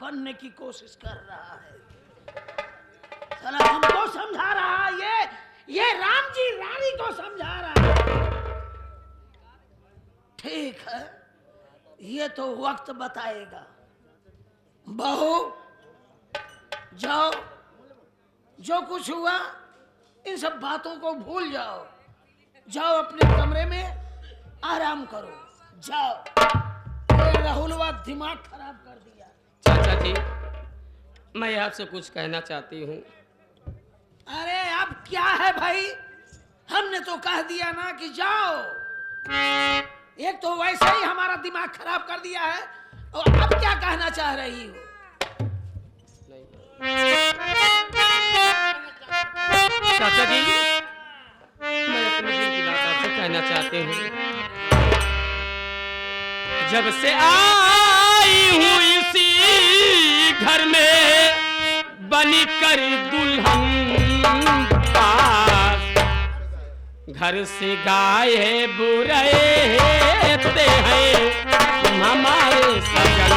बनने की कोशिश कर रहा है। साला हमको समझा रहा है, ये राम जी रानी को समझा रहा है। ठीक है, ये तो वक्त बताएगा। बहू जाओ, जो कुछ हुआ इन सब बातों को भूल जाओ। जाओ अपने कमरे में आराम करो, जाओ। ये राहुलवा दिमाग खराब कर दिया। चाचा जी, मैं आपसे कुछ कहना चाहती हूँ। अरे अब क्या है भाई, हमने तो कह दिया ना कि जाओ। एक तो वैसे ही हमारा दिमाग खराब कर दिया है, और अब क्या कहना चाह रही हो? चाचा जी, मैं अपने दिल की बात आपसे कहना चाहती हूँ। जब से आई हूँ इसी घर में बनी कर दुल्हन पास, घर से गाय है बुराते हैं हमारे सजन।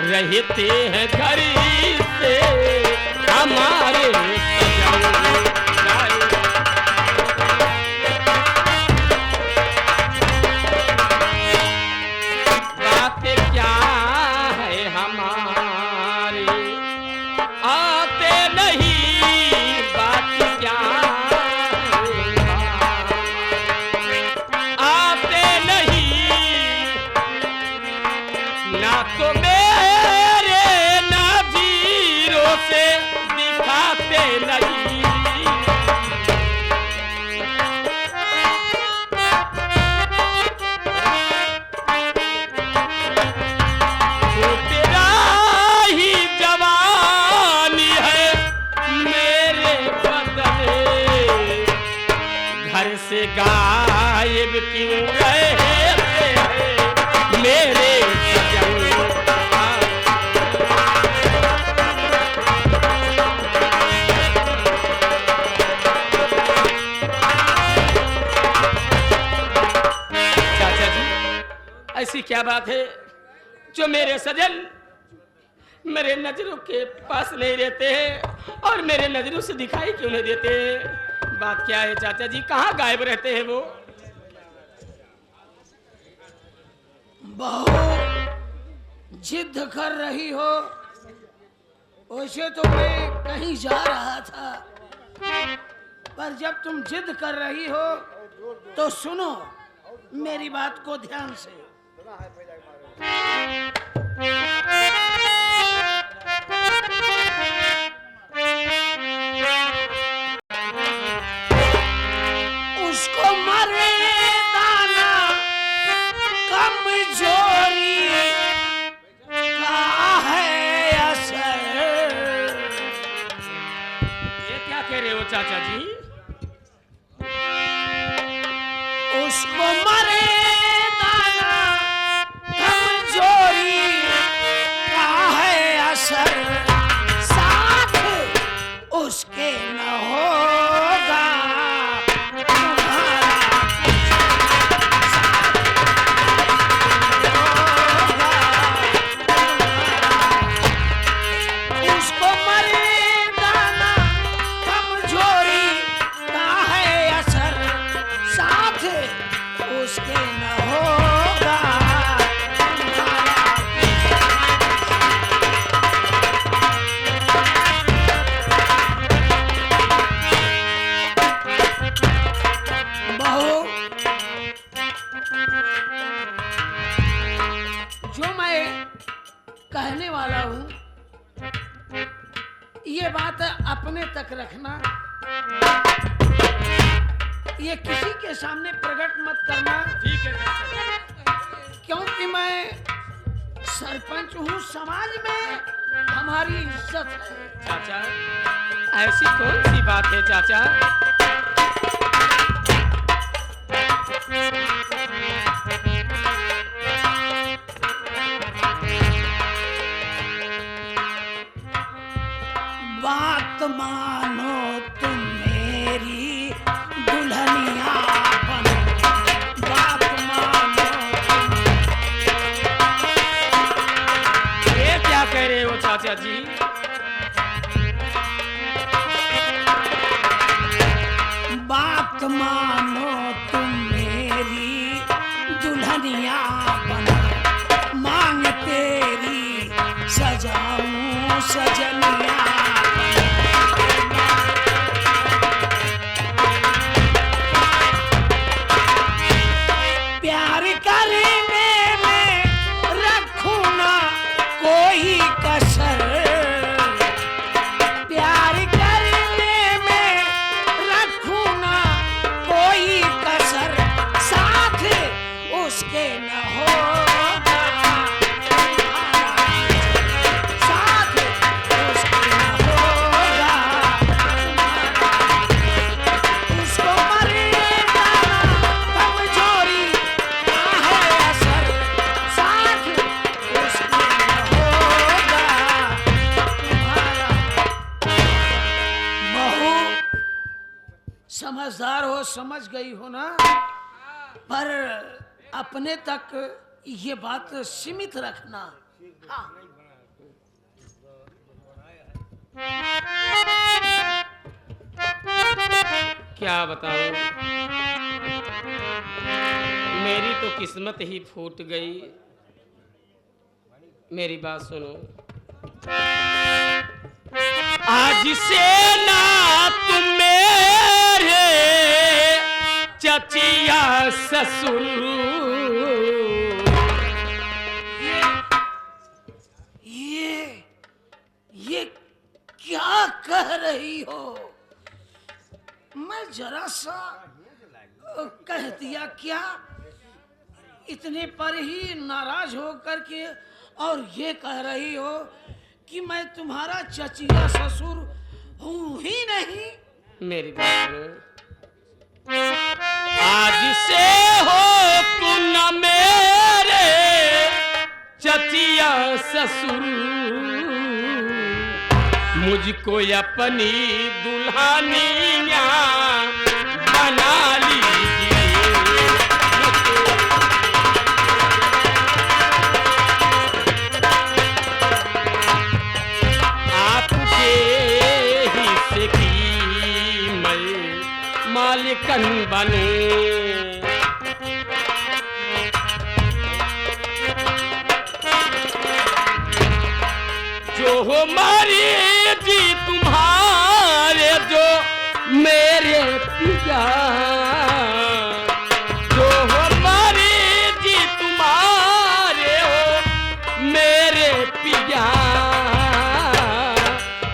रहते हैं घर से हमारे सजन। बात क्या है हमारी आते नहीं, बात क्या आते नहीं, ना तो से दिखाते नहीं। तो तेरा ही जवानी है मेरे बदले, घर से गायब क्यों रहते हैं मेरे सजन। ऐसी क्या बात है जो मेरे सजन मेरे नजरों के पास नहीं रहते हैं और मेरे नजरों से दिखाई क्यों नहीं देते? बात क्या है चाचा जी, कहाँ गायब रहते हैं वो? बहू जिद कर रही हो, वैसे तो मैं कहीं जा रहा था, पर जब तुम जिद कर रही हो तो सुनो मेरी बात को ध्यान से। उसको मरे दाना कमजोरी का है असर। ये क्या कह रहे हो चाचा जी? उसको मरे दाना कमजोरी का है असर, साथ उसके न होगा उसको मरे दाना कमजोरी का है असर, साथ उसके न होगा। बहू, जो मैं कहने वाला हूं ये बात अपने तक रखना, ये किसी के सामने प्रकट मत करना। ठीक है, क्योंकि मैं सरपंच हूँ, समाज में हमारी इज्जत है। चाचा ऐसी कौन सी बात है चाचा? मानो तुम मेरी दुल्हनिया बनो, बात मानो ये क्या कह रहे हो चाचा जी? बात मानो तुम मेरी दुल्हनिया बनो, मांग तेरी सजाऊं सजनिया। प्यार करने में रखूं ना कोई कसर, प्यार करने में रखूं ना कोई कसर, साथ उसके न होगा, साथ उसके न होगा, उसको मरेगा कमजोरी का है असर, साथ उसके न होगा तुम्हारा। बहू समझदार हो, समझ गई हो ना, पर अपने तक ये बात सीमित रखना। हाँ। क्या बताऊं, मेरी तो किस्मत ही फूट गई। मेरी बात सुनो, आज से ना तुम मेरे चचिया ससुर, ये क्या कह रही हो? मैं जरा सा कह दिया क्या? इतने पर ही नाराज हो करके और ये कह रही हो कि मैं तुम्हारा चचिया ससुर हूं ही नहीं। मेरी बात सुनो, आज से हो तुम मेरे चचिया ससुर, मुझको अपनी दुल्हनिया बना लीजिए। आपके हिस्से की मैं मालिकन बनूं, जो हो मर्जी तुम्हारे, जो मेरे पिया, जो हो मर्जी तुम्हारे हो मेरे पिया,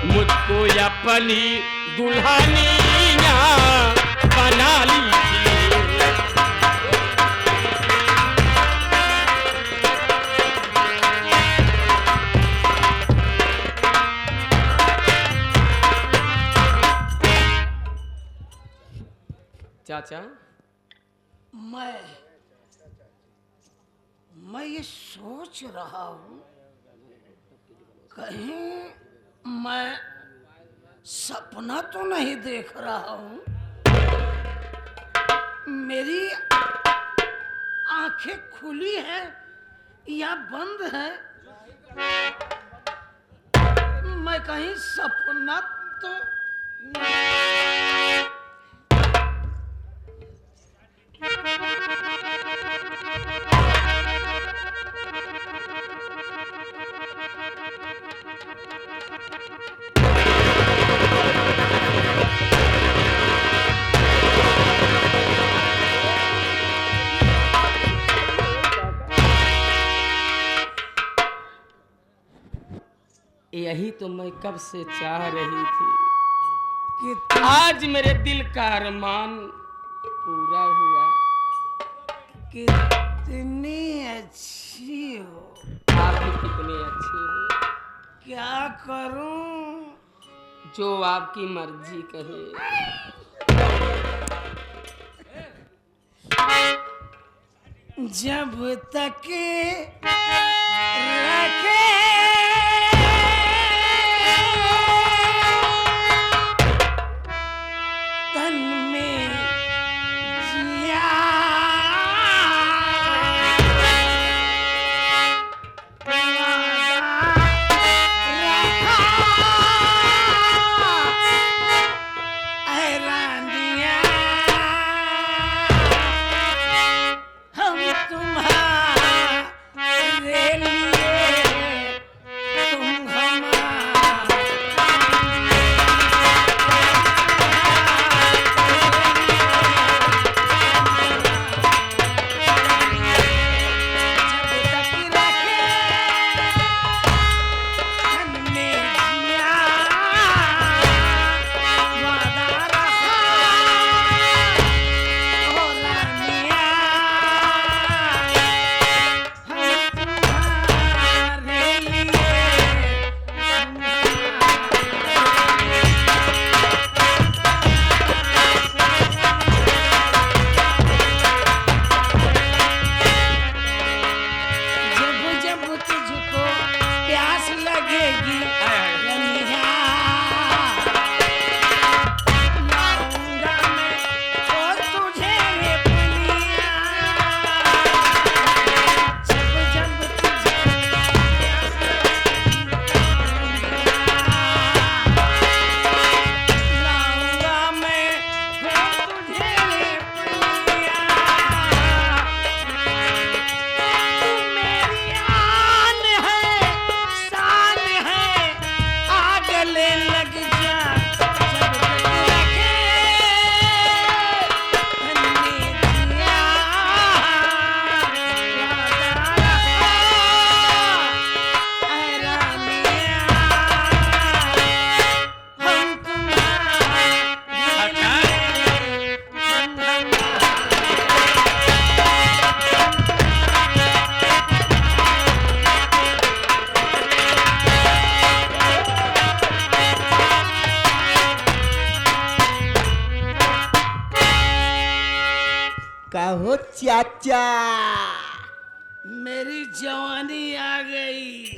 मुझको अपनी दुल्हनिया बना लीजिए। चाचा, मैं ये सोच रहा हूं कहीं मैं सपना तो नहीं देख रहा हूं। मेरी आंखें खुली हैं या बंद हैं? मैं कहीं सपना तो यही तो मैं कब से चाह रही थी कि आज मेरे दिल का अरमान पूरा हुआ। कितनी अच्छी हो, आप भी कितने अच्छे हो। क्या करूं? जो आपकी मर्जी कहे। जब तक रखे का हो चाचा? मेरी जवानी आ गई।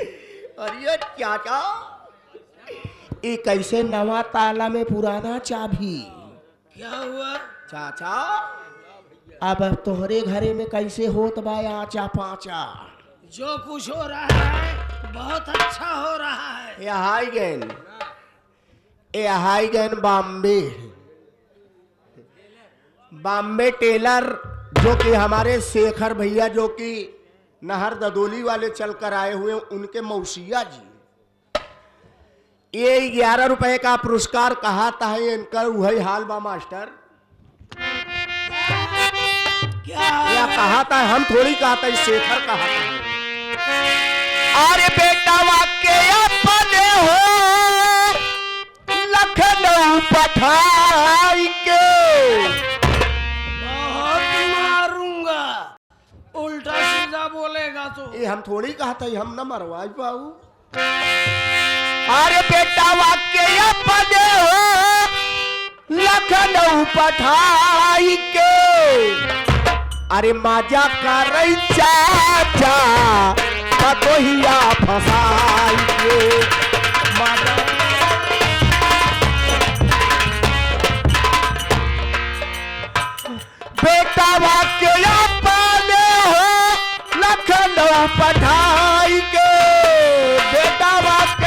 अरे चाचा, ये कैसे नवा ताला में पुराना चाबी? क्या हुआ चाचा, अब तोहरे घरे में कैसे होत बा आचा पाचा? जो कुछ हो रहा है बहुत अच्छा हो रहा है। ये हाई गैन बॉम्बे टेलर, जो कि हमारे शेखर भैया जो कि नहर ददोली वाले चल कर आए हुए, उनके मौसिया जी, ये 11 रुपए का पुरस्कार कहा था। इनका वही हाल बा मास्टर। क्या कहा था? हम थोड़ी कहा था, शेखर कहा था। अरे बेटा वाक्य अपने हो लखनऊ पठाई के, बहुत मारूंगा। उल्टा सीधा बोलेगा तो। ये हम थोड़ी कहा था, हम न मरवाई पाऊ। अरे बेटा वाक्य अपने हो लखनऊ पठाई के, अरे माजा कर चाचा पतोहिया फसाई के। बेटा वाक्य अपने हो लखनऊ पठाई के, बेटा वाक्य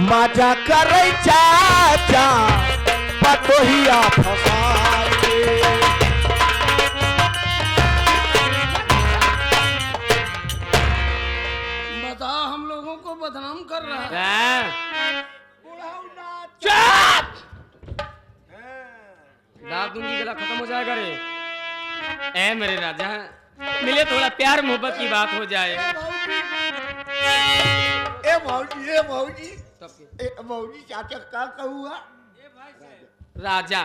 मजा कर चाचा पतोहिया फसाई के। बताओ, हम लोगों को बदनाम कर रहा है। दाद दूंगी, गला खत्म हो जाएगा रे। ए मेरे राजा, मिले थोड़ा प्यार मोहब्बत की बात हो जाए। ए भौजी चाचा का कहूँगा? राजा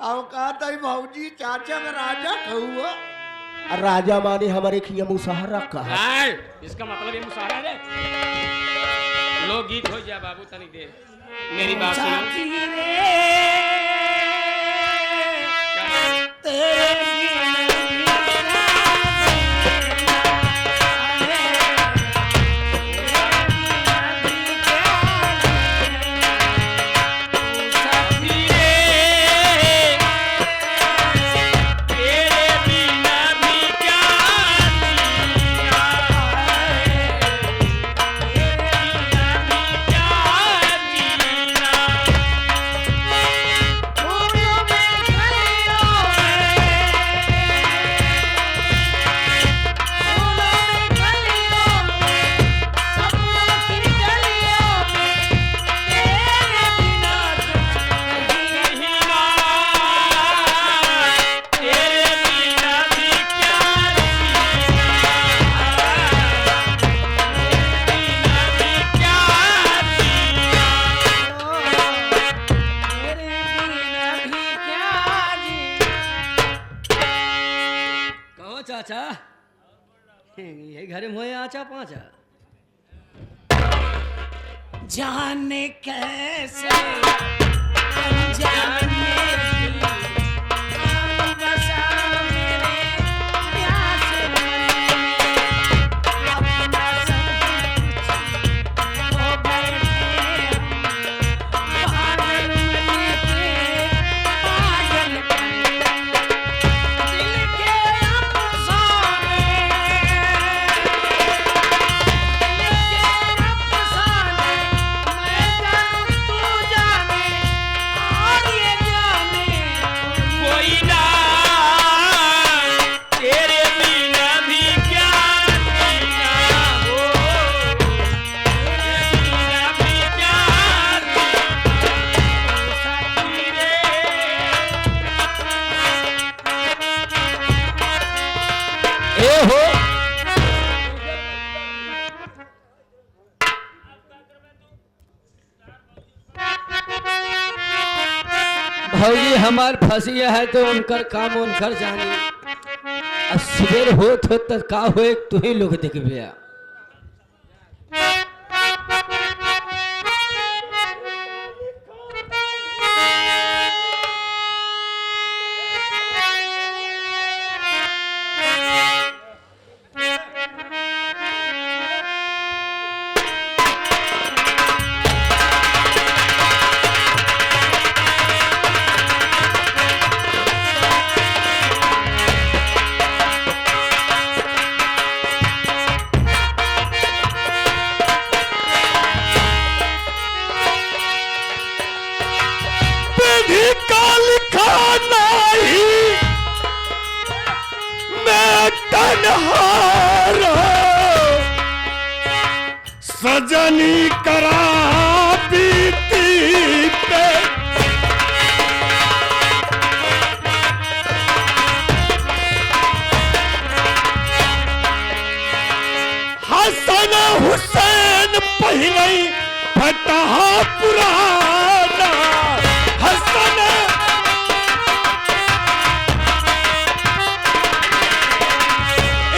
अब कहा था भौजी चाचा का राजा कहूँगा। राजा माने हमारे खिया मुसहरा कहा। इसका मतलब ये मुसहरा है। लोग गीत हो जाए बाबू, तनिक देर मेरी बात सुनो। चाचा ये घर में होए आचा पाचा। जाने कैसे अनजाने बसा मेरे प्यास मन में, अपना सब कुछ खो बैठे पागल मन के पागल दिल के अफसाने, मैं जानूं तू जाने और ये जाने कोई ना तेरे बिना भी क्या जीना हो, तेरे बिना भी क्या जीना साथी रे। ए हो भौजी हमार फंसिया है तो उनकर काम उनकर जानी। सवेर होत तक का हो तू ही लोग देखबे। टीका लिखा नहीं मैं तन्हारा सजनी करा बीती पे हसन हुसैन पहले फटहा पुराना हसन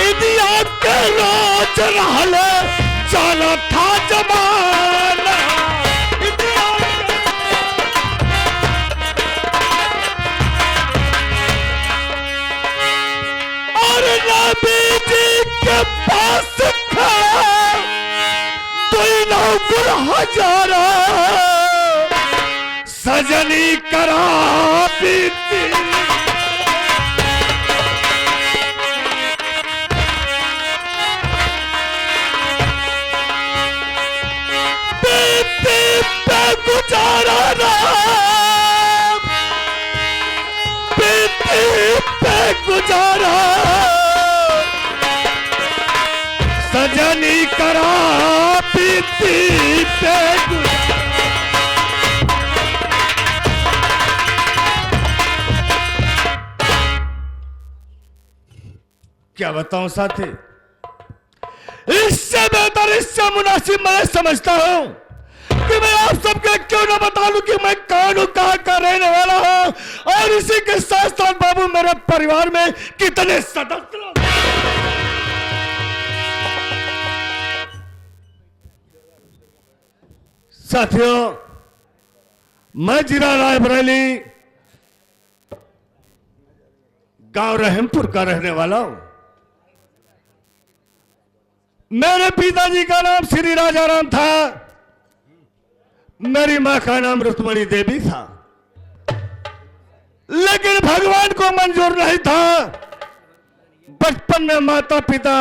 इंडिया के राज रहल चला था जमाना इंडिया और नबी जी के पास हजारा सजनी करा बीती बीती पे गुजारा राम बीती पे गुजारा सजनी करा बीती पे क्या बताऊं साथी, इससे बेहतर इससे मुनासिब मैं समझता हूं कि मैं आप सबके क्यों ना बता लूं कि मैं कौन हूं, कहां का रहने वाला हूं और इसी के साथ साथ बाबू मेरे परिवार में कितने सदस्य। साथियों, मैं जिला रायबरेली गांव रहमपुर का रहने वाला हूं। मेरे पिताजी का नाम श्री राजाराम था, मेरी मां का नाम रुक्मणी देवी था, लेकिन भगवान को मंजूर नहीं था। बचपन में माता पिता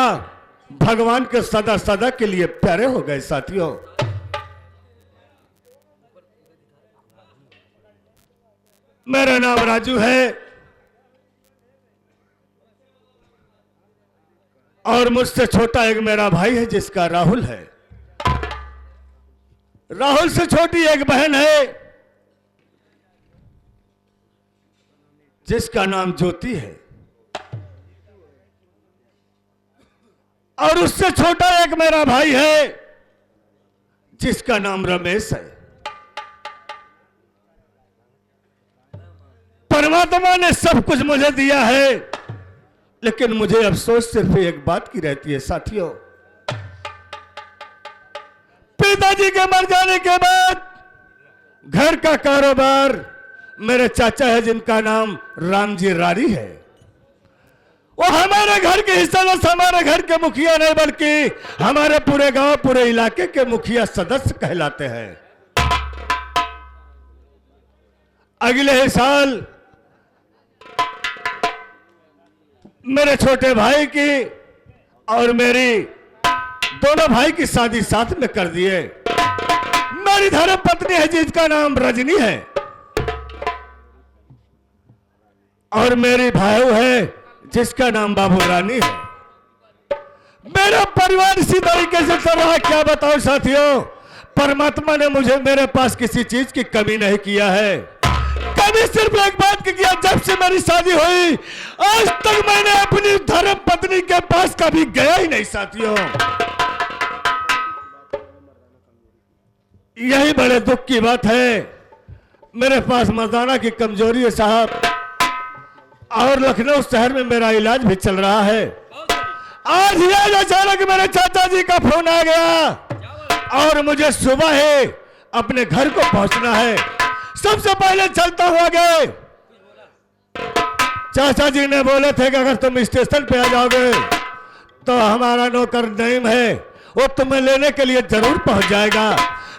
भगवान के सदा सदा के लिए प्यारे हो गए। साथियों, मेरा नाम राजू है और मुझसे छोटा एक मेरा भाई है जिसका राहुल है। राहुल से छोटी एक बहन है जिसका नाम ज्योति है और उससे छोटा एक मेरा भाई है जिसका नाम रमेश है। परमात्मा ने सब कुछ मुझे दिया है, लेकिन मुझे अफसोस सिर्फ एक बात की रहती है। साथियों, पिताजी के मर जाने के बाद घर का कारोबार मेरे चाचा है जिनका नाम रामजी रारी है। वो हमारे घर के हिस्सा न हमारे घर के मुखिया नहीं बल्कि हमारे पूरे गांव पूरे इलाके के मुखिया सदस्य कहलाते हैं। अगले साल मेरे छोटे भाई की और मेरी दोनों भाई की शादी साथ में कर दिए। मेरी धर्म पत्नी है जिसका नाम रजनी है और मेरी भाई है जिसका नाम बाबू रानी है। मेरा परिवार इसी तरीके से चल रहा है। क्या बताऊं साथियों, परमात्मा ने मुझे मेरे पास किसी चीज की कमी नहीं किया है। कभी सिर्फ एक बात की किया, जब से मेरी शादी हुई आज तक मैंने अपनी धर्म पत्नी के पास कभी गया ही नहीं। साथियों, यही बड़े दुख की बात है। मेरे पास मर्दाना की कमजोरी है साहब, और लखनऊ शहर में मेरा इलाज भी चल रहा है। आज ही आज अचानक मेरे चाचा जी का फोन आ गया और मुझे सुबह ही अपने घर को पहुंचना है। सबसे पहले चलता हुआ गए, चाचा जी ने बोले थे कि अगर तुम स्टेशन पे आ जाओगे तो हमारा नौकर नईम है, वो तुम्हें लेने के लिए जरूर पहुंच जाएगा।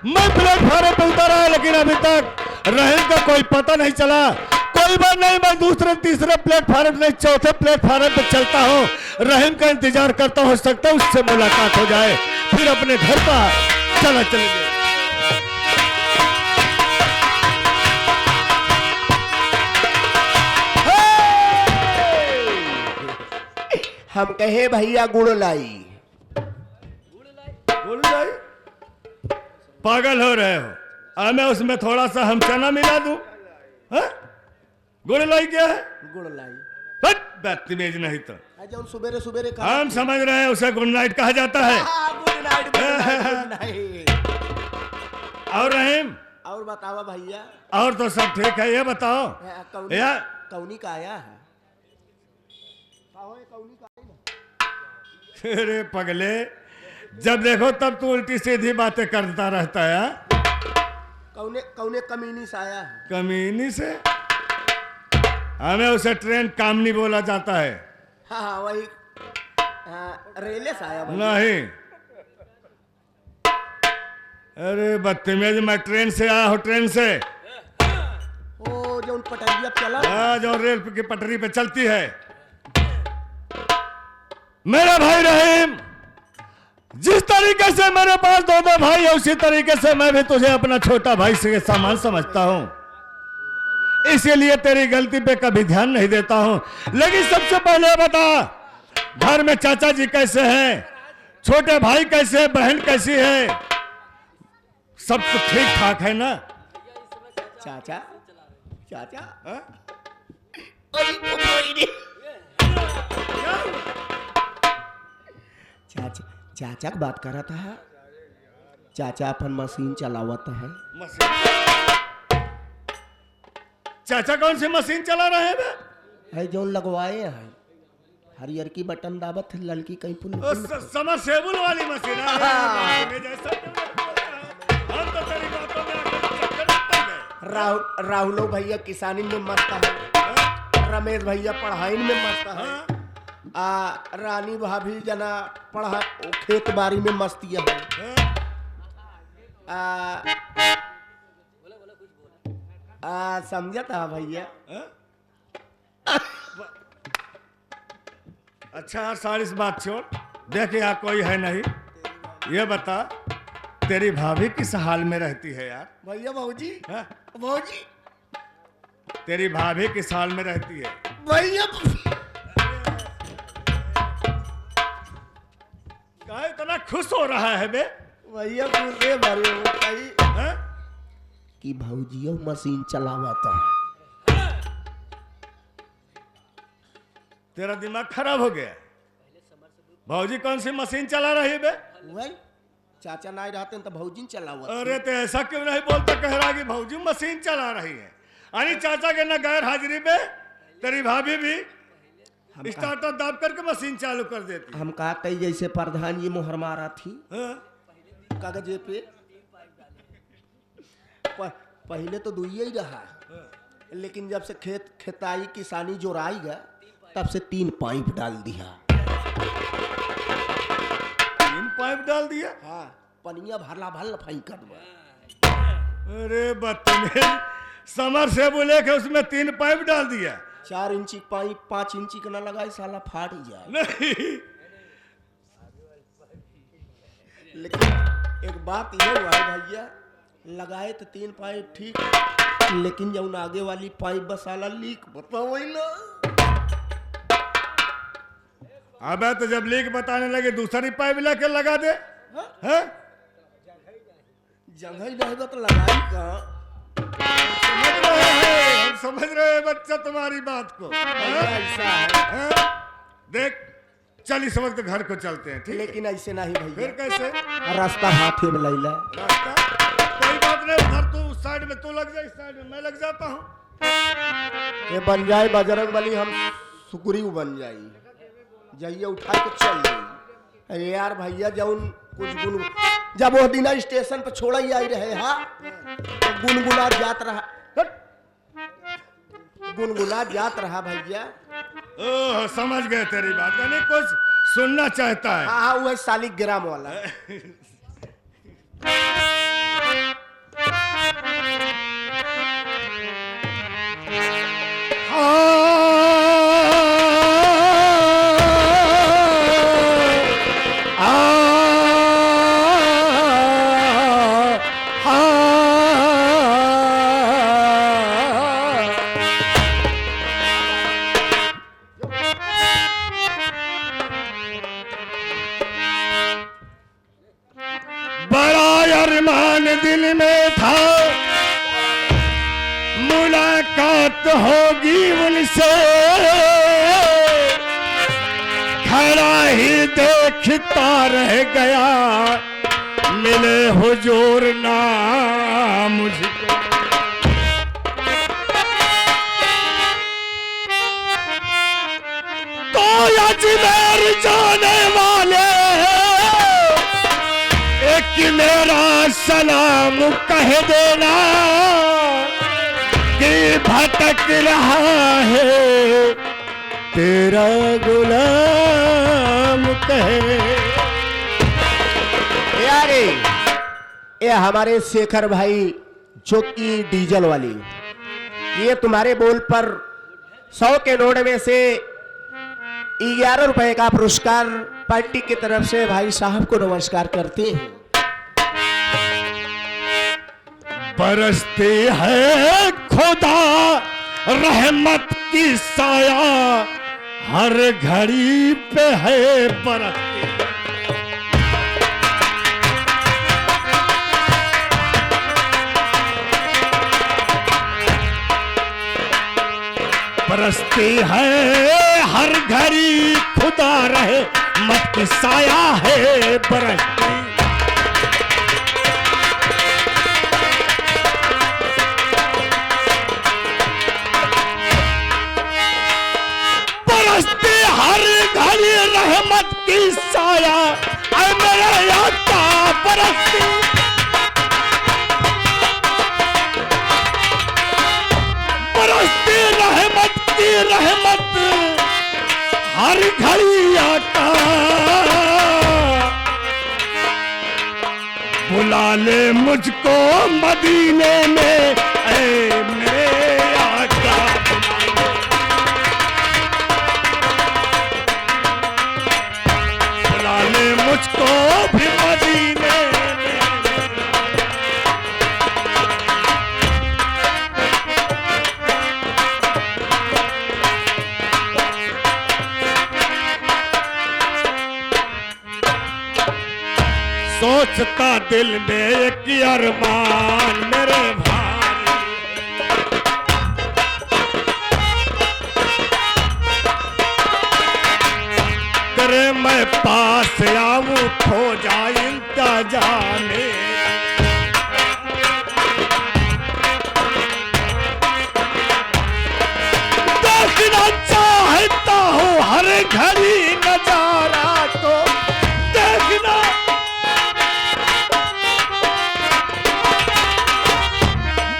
मैं प्लेटफार्म पे उतरा, लेकिन अभी तक रहीम का कोई पता नहीं चला। कोई बात नहीं, मैं दूसरे तीसरे प्लेटफार्म नहीं चौथे प्लेटफार्म पे चलता हूँ, रहीम का इंतजार करता हो सकता है उससे मुलाकात हो जाए, फिर अपने घर का चला चलेंगे। हम कहे भैया गुड़ लाई। गुड़ लाई? पागल हो रहे हो? मैं उसमें थोड़ा सा हम चना मिला दूं? हाँ? गुड़ लाई क्या है? गुड़ लाई बदतमीज नहीं तो जो सुबेरे सुबेरे हम समझ रहे हैं उसे गुड नाइट कहा जाता है। Good night, good night. और रहीम, और बताओ भैया। और तो सब ठीक है, ये बताओ यार कौनी का आया है? अरे पगले, जब देखो तब तू उल्टी सीधी बातें करता रहता है। कौने कौने कमीनी से आया है? कमीनी से? हमें उसे ट्रेन कामनी बोला जाता है। हाँ वही रेले से आया भैया। नहीं, अरे बदतमीज, मैं ट्रेन से आया हूँ, ट्रेन से। ओ जो उन पटरिया पे चला, हाँ, जो रेल की पटरी पे चलती है। मेरा भाई रहीम, जिस तरीके से मेरे पास दो भाई है, उसी तरीके से मैं भी तुझे अपना छोटा भाई से सामान समझता हूं। इसीलिए तेरी गलती पे कभी ध्यान नहीं देता हूं। लेकिन सबसे पहले बता, घर में चाचा जी कैसे हैं, छोटे भाई कैसे हैं, बहन कैसी है, सब कुछ ठीक ठाक है ना? चाचा चाचा हा? चाचा चाचा की बात कर रहा था। चाचा अपन मशीन चलावत है। चाचा कौन सी मशीन चला रहे हैं बे? है जो लगवाए हैं, हरियर की बटन दाबत है, लड़की कहीं पुल समरसेबुल वाली मशीन है। हम तो तेरी बातों में चक्कर पड़ गए। राहुलो भैया किसानी में मस्त है, रमेश भैया पढ़ाई में मस्त है, रानी भाभी जना पढ़ा खेत बाड़ी में मस्तिया है। समझा था भैया? अच्छा सारी बात छोड़, देख यहाँ कोई है नहीं। ये बता, तेरी भाभी किस हाल में रहती है यार? भैया भाजी, हाँ? भाजी तेरी भाभी किस हाल में रहती है भैया? क्या इतना खुश हो रहा है बे? भैया पूछे भरे हो कहीं कि भौजियो मशीन चलावता है। तेरा दिमाग खराब हो गया? भौजी कौन सी मशीन चला रही है बे? वही चाचा नहीं रहते तो भौजी चलावत। अरे तो ऐसा क्यों नहीं बोलता, कह रहा कि भौजी मशीन चला रही है। अरे चाचा के ना गैर हाजिरी में तेरी भाभी भी स्टार्टर दाब करके मशीन चालू कर देती। हम कहते जैसे प्रधान जी मोहर मारा थी कागजे पे, पहले तो दुइये ही रहा, लेकिन जब से खेताई किसानी जोराई गया तब से 3 पाइप डाल दिया। 3 पाइप डाल दिया? हाँ, पनिया भरला भर फेंक दो। अरे बदतमीज, समर से बोले कि उसमें 3 पाइप डाल दिया। 4 इंची पाइप 5 इंची का ना लगाए, साला फाट ही जाए। नहीं, लेकिन एक बात यह हुआ है भैया, लगाए तो 3 पाइप ठीक, लेकिन जब आगे वाली पाइप बसाला लीक बताओ ना। अबे तो जब लीक बताने लगे दूसरी पाइप लेके लगा दे। हाँ? जगह ही रहेगा तो लगाई कहाँ? हम समझ रहे हैं बच्चा तुम्हारी बात को। ऐसा है। देख, चल इस वक्त घर को चलते हैं, ठीक? लेकिन ऐसे नहीं फिर भैया, कैसे? रास्ता हाथे में लैला। रास्ता कोई बात नहीं, उधर तू उस साइड में तू लग जा, इस साइड में मैं लग जाता हूँ। ये बन जाए बजरंग बली, हम सुग्रीव बन जाई, जाइए उठा के चल जाइए। अरे यार भैया जब कुछ गुन, जब वो दिन स्टेशन पर छोड़ा ही आई रहे, हाँ तो गुनगुना जात रहा, गुनगुना जात रहा भैया। ओह, समझ गए तेरी बात, यानी कुछ सुनना चाहता है। हाँ हाँ, वो है शालिग्राम वाला। दिल में था मुलाकात होगी उनसे, खड़ा ही देखता रह गया, मिले हुजूर ना मुझको। तो अजमेर जाने वाले एक मेरा सलाम कह देना कि भटक रहा है तेरा गुलाम कहे। यारे ये हमारे शेखर भाई जो कि डीजल वाली, ये तुम्हारे बोल पर 100 के नोट में से 11 रुपए का पुरस्कार पार्टी की तरफ से भाई साहब को नमस्कार करते हैं। बरसती है खुदा रहमत की साया, हर घड़ी पे है बरसती। बरसती है हर घड़ी खुदा रहे मत की साया है बरसती। बरसती हर घड़ी रहमत की साया, ऐ मेरे आका बरसती। बरसती रहमत की रहमत हर घड़ी आका, बुला ले मुझको मदीने में ऐ मेरे आका। बुला ले मुझको भी मदीने में। सोचता दिल में एक अरमान मेरे भाई, तेरे मैं पास आऊं खो जाए इनका जाने। देखना चाहता हूँ हर घड़ी नजारा को, देखना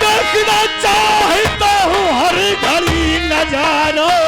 देखना चाहता हूँ हर घड़ी नजारों